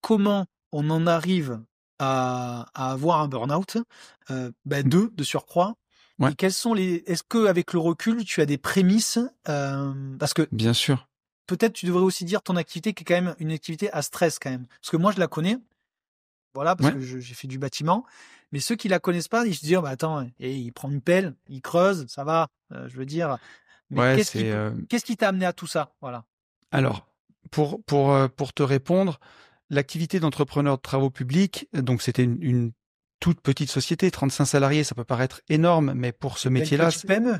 comment on en arrive à avoir un burn-out, deux de surcroît. Ouais. Et est-ce que avec le recul, tu as des prémices, parce que Bien sûr. peut-être tu devrais aussi dire ton activité qui est quand même une activité à stress quand même. Parce que moi je la connais, voilà, parce Ouais. que j'ai fait du bâtiment. Mais ceux qui la connaissent pas, ils se disent, oh, bah attends, et il prend une pelle, il creuse, ça va, je veux dire. Mais Ouais, qu'est-ce qui t'a amené à tout ça? Voilà. Alors, pour te répondre, l'activité d'entrepreneur de travaux publics, donc c'était une toute petite société, 35 salariés, ça peut paraître énorme, mais pour ce métier-là, Petite PME.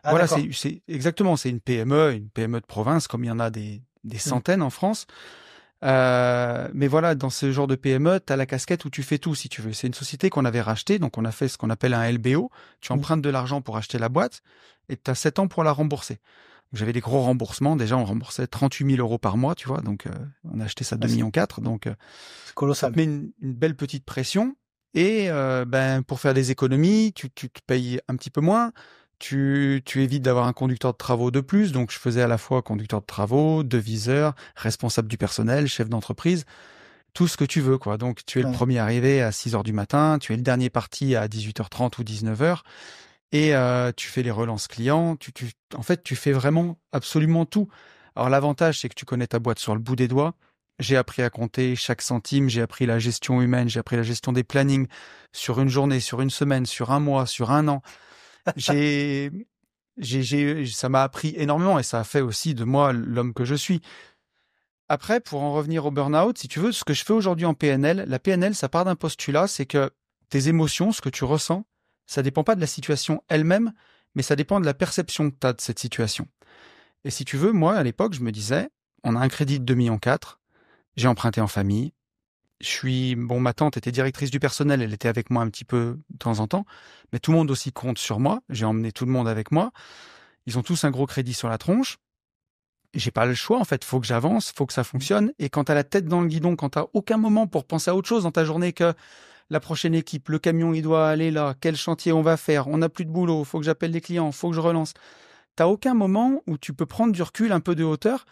Ah, voilà, d'accord. c'est exactement, c'est une PME de province, comme il y en a des centaines en France. Mais voilà, dans ce genre de PME, tu as la casquette où tu fais tout, si tu veux. C'est une société qu'on avait rachetée, donc on a fait ce qu'on appelle un LBO. Tu empruntes de l'argent pour acheter la boîte et tu as 7 ans pour la rembourser. Donc, j'avais des gros remboursements. Déjà, on remboursait 38 000 euros par mois, tu vois. Donc, on a acheté ça 2,4 millions. Donc, C'est ça colossal. te met une belle petite pression. Et pour faire des économies, tu te payes un petit peu moins. Tu évites d'avoir un conducteur de travaux de plus. Donc, je faisais à la fois conducteur de travaux, deviseur, responsable du personnel, chef d'entreprise, tout ce que tu veux, quoi. Donc, tu es le premier arrivé à 6 heures du matin, tu es le dernier parti à 18h30 ou 19h. Et tu fais les relances clients. En fait, tu fais vraiment absolument tout. Alors, l'avantage, c'est que tu connais ta boîte sur le bout des doigts. J'ai appris à compter chaque centime, j'ai appris la gestion humaine, j'ai appris la gestion des plannings sur une journée, sur une semaine, sur un mois, sur un an. Ça m'a appris énormément et ça a fait aussi de moi l'homme que je suis. Après, pour en revenir au burn-out, si tu veux, ce que je fais aujourd'hui en PNL, la PNL, ça part d'un postulat, c'est que tes émotions, ce que tu ressens, ça dépend pas de la situation elle-même, mais ça dépend de la perception que tu as de cette situation. Et si tu veux, moi, à l'époque, je me disais, on a un crédit de 2,4 millions, j'ai emprunté en famille, ma tante était directrice du personnel, elle était avec moi un petit peu de temps en temps, mais tout le monde aussi compte sur moi, j'ai emmené tout le monde avec moi, ils ont tous un gros crédit sur la tronche, et j'ai pas le choix en fait, faut que j'avance, faut que ça fonctionne, et quand t'as la tête dans le guidon, quand t'as aucun moment pour penser à autre chose dans ta journée que la prochaine équipe, le camion il doit aller là, quel chantier on va faire, on n'a plus de boulot, faut que j'appelle les clients, faut que je relance, t'as aucun moment où tu peux prendre du recul, un peu de hauteur.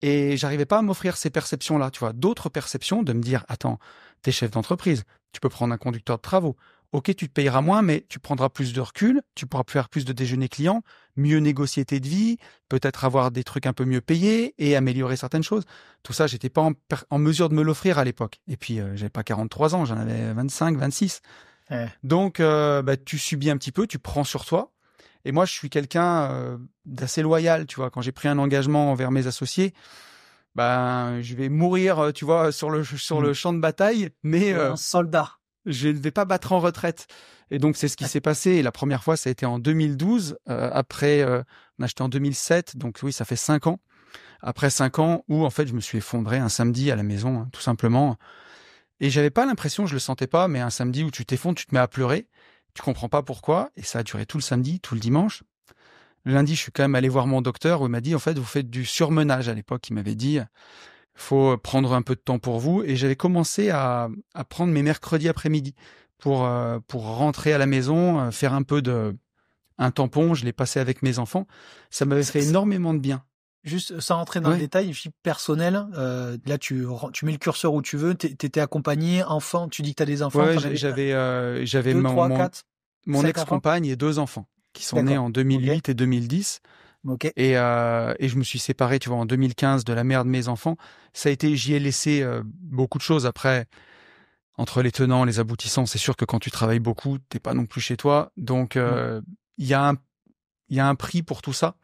Et j'arrivais pas à m'offrir ces perceptions-là, tu vois, d'autres perceptions de me dire, attends, t'es chef d'entreprise, tu peux prendre un conducteur de travaux. Ok, tu te payeras moins, mais tu prendras plus de recul, tu pourras faire plus de déjeuners clients, mieux négocier tes devis, peut-être avoir des trucs un peu mieux payés et améliorer certaines choses. Tout ça, j'étais pas en mesure de me l'offrir à l'époque. Et puis, j'avais pas 43 ans, j'en avais 25, 26. Donc, tu subis un petit peu, tu prends sur toi. Et moi, je suis quelqu'un d'assez loyal, tu vois. Quand j'ai pris un engagement envers mes associés, je vais mourir, tu vois, sur le champ de bataille, mais un soldat. Je ne vais pas battre en retraite. Et donc, c'est ce qui s'est passé. Et la première fois, ça a été en 2012. Après, on a acheté en 2007. Donc, oui, ça fait 5 ans. Après 5 ans où, en fait, je me suis effondré un samedi à la maison, hein, tout simplement. Et j'avais pas l'impression, je le sentais pas, mais un samedi où tu t'effondres, tu te mets à pleurer. Tu comprends pas pourquoi. Et ça a duré tout le samedi, tout le dimanche. Le lundi, je suis quand même allé voir mon docteur où il m'a dit, en fait, vous faites du surmenage à l'époque. Il m'avait dit, faut prendre un peu de temps pour vous. Et j'avais commencé à prendre mes mercredis après-midi pour rentrer à la maison, faire un tampon. Je l'ai passé avec mes enfants. Ça m'avait fait énormément de bien. Juste sans rentrer dans le détail, une vie personnelle, là tu mets le curseur où tu veux, t'étais accompagné, enfant, tu dis que t'as des enfants. Ouais, j'avais 2, 3, 4, mon ex-compagne et 2 enfants qui sont nés en 2008 et 2010. Okay. Et je me suis séparé, tu vois, en 2015 de la mère de mes enfants. J'y ai laissé beaucoup de choses. Après, entre les tenants, les aboutissants, c'est sûr que quand tu travailles beaucoup, t'es pas non plus chez toi. Donc, il y a un prix pour tout ça.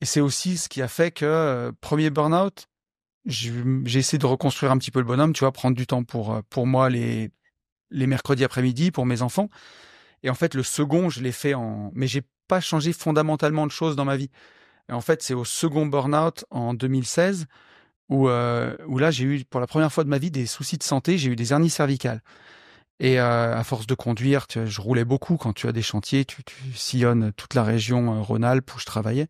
Et c'est aussi ce qui a fait que, premier burn-out, j'ai essayé de reconstruire un petit peu le bonhomme, tu vois, prendre du temps pour moi les mercredis après-midi, pour mes enfants. Et en fait, le second, je l'ai fait mais j'ai pas changé fondamentalement de choses dans ma vie. Et en fait, c'est au second burn-out en 2016 où là, j'ai eu pour la première fois de ma vie des soucis de santé. J'ai eu des hernies cervicales. Et à force de conduire, je roulais beaucoup. Quand tu as des chantiers, tu sillonnes toute la région Rhône-Alpes où je travaillais.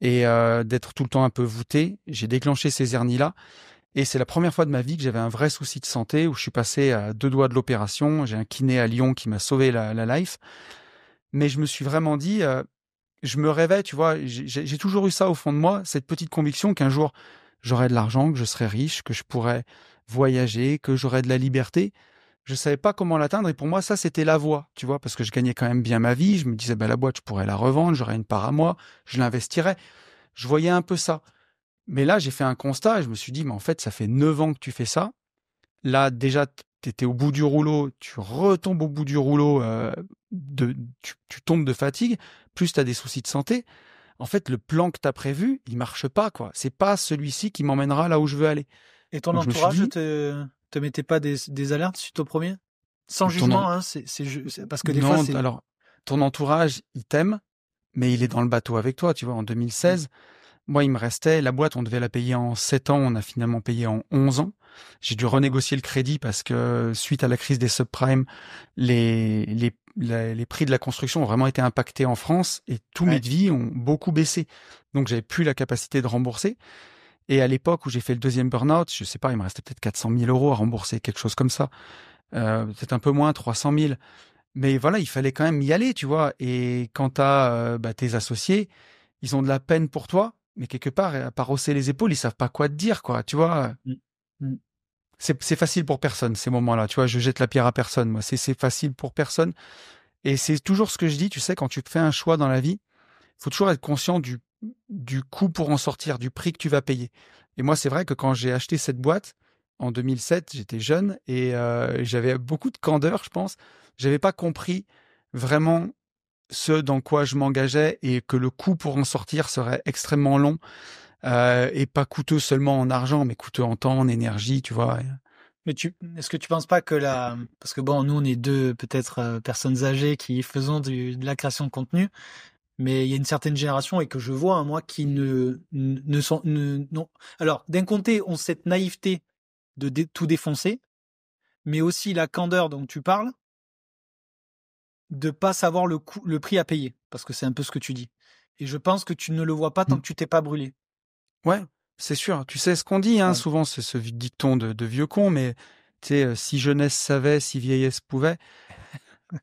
Et d'être tout le temps un peu voûté, j'ai déclenché ces hernies-là. Et c'est la première fois de ma vie que j'avais un vrai souci de santé où je suis passé à 2 doigts de l'opération. J'ai un kiné à Lyon qui m'a sauvé la life. Mais je me suis vraiment dit, je me rêvais, tu vois, j'ai toujours eu ça au fond de moi, cette petite conviction qu'un jour, j'aurais de l'argent, que je serais riche, que je pourrais voyager, que j'aurais de la liberté. Je savais pas comment l'atteindre et pour moi, ça, c'était la voie, tu vois, parce que je gagnais quand même bien ma vie. Je me disais, la boîte, je pourrais la revendre, j'aurais une part à moi, je l'investirais. Je voyais un peu ça. Mais là, j'ai fait un constat et je me suis dit, mais en fait, ça fait 9 ans que tu fais ça. Là, déjà, tu étais au bout du rouleau, tu retombes au bout du rouleau, tu tombes de fatigue, plus tu as des soucis de santé. En fait, le plan que tu as prévu, il marche pas, quoi. C'est pas celui-ci qui m'emmènera là où je veux aller. Et ton Donc, je me suis entourage dit, te mettait pas des alertes suite au premier? Sans ton jugement, en- hein, parce que des fois, non, c'est... alors, ton entourage, il t'aime, mais il est dans le bateau avec toi, tu vois. En 2016, moi, il me restait, la boîte, on devait la payer en 7 ans, on a finalement payé en 11 ans. J'ai dû renégocier le crédit parce que suite à la crise des subprimes, les prix de la construction ont vraiment été impactés en France et tous mes Ouais. devis ont beaucoup baissé. Donc, j'avais plus la capacité de rembourser. Et à l'époque où j'ai fait le deuxième burn-out, je sais pas, il me restait peut-être 400 000 euros à rembourser, quelque chose comme ça. Peut-être un peu moins, 300 000. Mais voilà, il fallait quand même y aller, tu vois. Et quand t'as tes associés, ils ont de la peine pour toi, mais quelque part, à part hausser les épaules, ils savent pas quoi te dire, quoi. Tu vois, Mm. Mm. c'est facile pour personne, ces moments-là. Tu vois, je jette la pierre à personne, moi. C'est facile pour personne. Et c'est toujours ce que je dis, tu sais, quand tu fais un choix dans la vie, faut toujours être conscient du coût pour en sortir, du prix que tu vas payer. Et moi, c'est vrai que quand j'ai acheté cette boîte, en 2007, j'étais jeune et j'avais beaucoup de candeur, je pense. J'avais pas compris vraiment ce dans quoi je m'engageais et que le coût pour en sortir serait extrêmement long et pas coûteux seulement en argent, mais coûteux en temps, en énergie, tu vois. Mais est-ce que tu penses pas que parce que bon, nous on est deux peut-être personnes âgées qui faisons de la création de contenu, mais il y a une certaine génération et que je vois, hein, moi, qui ne sont, non. Alors, d'un côté, on cette naïveté de tout défoncer, mais aussi la candeur dont tu parles, de pas savoir le prix à payer, parce que c'est un peu ce que tu dis. Et je pense que tu ne le vois pas tant Mm. que tu t'es pas brûlé. Ouais, c'est sûr. Tu sais ce qu'on dit, hein, Ouais. souvent, c'est ce dicton de vieux con, mais tu sais, si jeunesse savait, si vieillesse pouvait.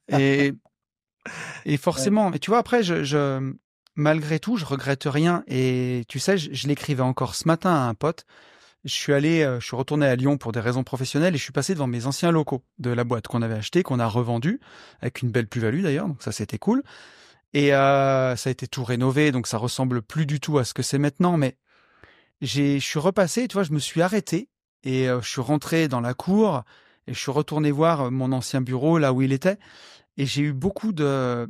Et, et Ouais. forcément, mais tu vois, après, malgré tout, je regrette rien. Et tu sais, je l'écrivais encore ce matin à un pote. Je suis retourné à Lyon pour des raisons professionnelles et je suis passé devant mes anciens locaux de la boîte qu'on avait acheté, qu'on a revendu, avec une belle plus-value d'ailleurs, donc ça c'était cool. Et ça a été tout rénové, donc ça ressemble plus du tout à ce que c'est maintenant, mais je suis repassé, tu vois, je me suis arrêté et je suis rentré dans la cour et je suis retourné voir mon ancien bureau là où il était et j'ai eu beaucoup de,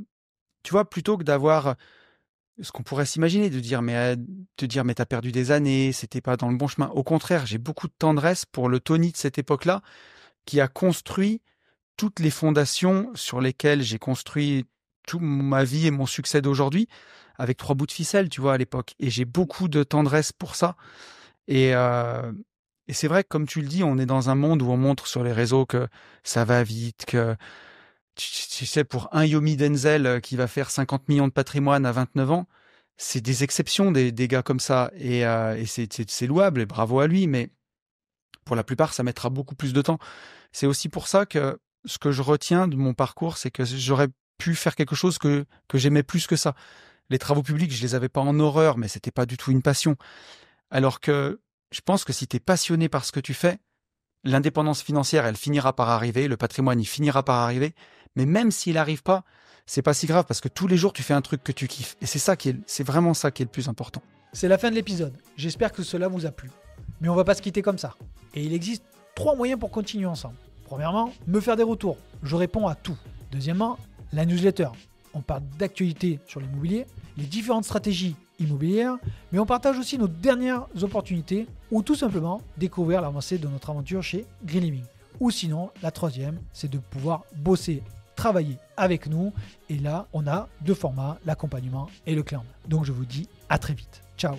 tu vois, plutôt que d'avoir ce qu'on pourrait s'imaginer, de dire mais t'as perdu des années, c'était pas dans le bon chemin. Au contraire, j'ai beaucoup de tendresse pour le Tony de cette époque-là qui a construit toutes les fondations sur lesquelles j'ai construit toute ma vie et mon succès d'aujourd'hui avec 3 bouts de ficelle, tu vois, à l'époque. Et j'ai beaucoup de tendresse pour ça. Et, euh, et c'est vrai que, comme tu le dis, on est dans un monde où on montre sur les réseaux que ça va vite, que tu sais, pour un Yomi Denzel qui va faire 50 millions de patrimoine à 29 ans, c'est des exceptions, des gars comme ça. Et c'est louable et bravo à lui, mais pour la plupart, ça mettra beaucoup plus de temps. C'est aussi pour ça que ce que je retiens de mon parcours, c'est que j'aurais pu faire quelque chose que j'aimais plus que ça. Les travaux publics, je les avais pas en horreur, mais c'était pas du tout une passion. Alors que je pense que si tu es passionné par ce que tu fais, l'indépendance financière, elle finira par arriver, le patrimoine, il finira par arriver. Mais même s'il n'arrive pas, c'est pas si grave parce que tous les jours, tu fais un truc que tu kiffes. Et c'est vraiment ça qui est le plus important. C'est la fin de l'épisode. J'espère que cela vous a plu. Mais on va pas se quitter comme ça. Et il existe 3 moyens pour continuer ensemble. Premièrement, me faire des retours. Je réponds à tout. Deuxièmement, la newsletter. On parle d'actualité sur l'immobilier, les différentes stratégies immobilières, mais on partage aussi nos dernières opportunités ou tout simplement découvrir l'avancée de notre aventure chez Green Living. Ou sinon, la troisième, c'est de pouvoir bosser, travailler avec nous. Et là, on a 2 formats, l'accompagnement et le clan. Donc je vous dis à très vite. Ciao.